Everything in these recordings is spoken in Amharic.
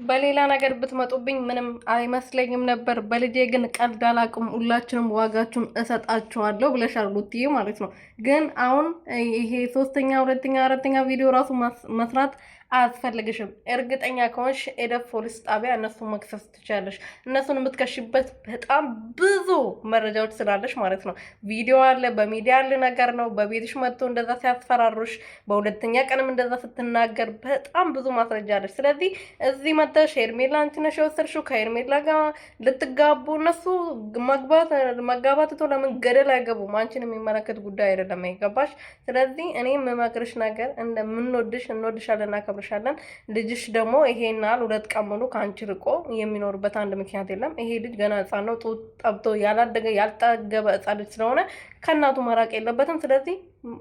በሌላ ነገር ብትመጡብኝ ምንም አይመስለኝም ነበር። በልጄ ግን ቀልድ አላውቅም። ሁላችንም ዋጋችሁን እሰጣችኋለሁ ብለሻል ሩትዬ ማለት ነው። ግን አሁን ይሄ ሶስተኛ፣ ሁለተኛ፣ አራተኛ ቪዲዮ ራሱ መስራት አያስፈልግሽም። እርግጠኛ ከሆንሽ ኤደፍ ፖሊስ ጣቢያ እነሱን መክሰስ ትችላለሽ። እነሱን የምትከሽበት በጣም ብዙ መረጃዎች ስላለሽ ማለት ነው። ቪዲዮ አለ፣ በሚዲያ ያለ ነገር ነው። በቤትሽ መጥቶ እንደዛ ሲያስፈራሩሽ፣ በሁለተኛ ቀንም እንደዛ ስትናገር በጣም ብዙ ማስረጃ አለሽ። ስለዚህ እዚህ መጥተሽ ሄርሜላ አንቺ ነሽ የወሰድሽው ከሄርሜላ ጋር ልትጋቡ፣ እነሱ መጋባት ቶ ለምን ገደል አይገቡም? አንቺን የሚመለከት ጉዳይ አይደለም። አይገባሽ? ስለዚህ እኔ የምመክርሽ ነገር እንደምንወድሽ እንወድሻለን፣ እናከብርሻለን። ልጅሽ ደግሞ ይሄናል 2 ቀን ሙሉ ከአንቺ ርቆ የሚኖርበት አንድ ምክንያት የለም። ይሄ ልጅ ገና ህፃን ነው። ጡት ጠብቶ ያላደገ ያልጠገበ ህፃን ልጅ ስለሆነ ከእናቱ መራቅ የለበትም። ስለዚህ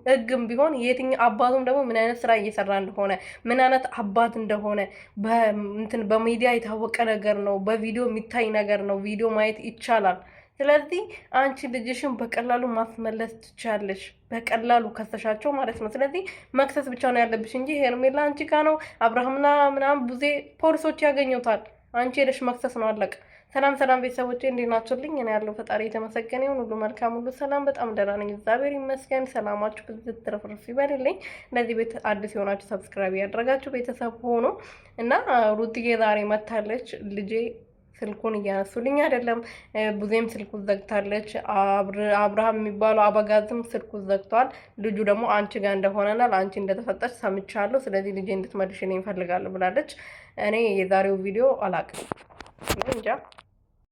ህግም ቢሆን የትኛው አባቱም ደግሞ ምን አይነት ስራ እየሰራ እንደሆነ ምን አይነት አባት እንደሆነ በሚዲያ የታወቀ ነገር ነው። በቪዲዮ የሚታይ ነገር ነው። ቪዲዮ ማየት ይቻላል። ስለዚህ አንቺ ልጅሽን በቀላሉ ማስመለስ ትቻለሽ። በቀላሉ ከሰሻቸው ማለት ነው። ስለዚህ መክሰስ ብቻ ነው ያለብሽ እንጂ ሄርሜላ አንቺ ጋ ነው አብርሃምና ምናምን ብዙ ፖሊሶች ያገኙታል። አንቺ ሄደሽ መክሰስ ነው አለቅ። ሰላም ሰላም ቤተሰቦቼ እንዴት ናችሁልኝ? እኔ ያለው ፈጣሪ የተመሰገነ ይሁን። ሁሉ መልካም፣ ሁሉ ሰላም፣ በጣም ደህና ነኝ፣ እግዚአብሔር ይመስገን። ሰላማችሁ ብዙ ትረፍርፍ ይበልልኝ። ለዚህ ቤት አዲስ የሆናችሁ ሰብስክራይብ ያደረጋችሁ ቤተሰብ ሆኖ እና ሩትዬ ዛሬ መታለች። ልጄ ስልኩን እያነሱልኝ አይደለም። ብዙም ስልኩን ዘግታለች። አብርሃም የሚባለው አበጋዝም ስልኩን ዘግቷል። ልጁ ደግሞ አንቺ ጋር እንደሆነና ለአንቺ እንደተሰጠች ሰምቻለሁ። ስለዚህ ልጄ እንድትመልሽ እኔ እፈልጋለሁ ብላለች። እኔ የዛሬው ቪዲዮ አላቅም እንጃ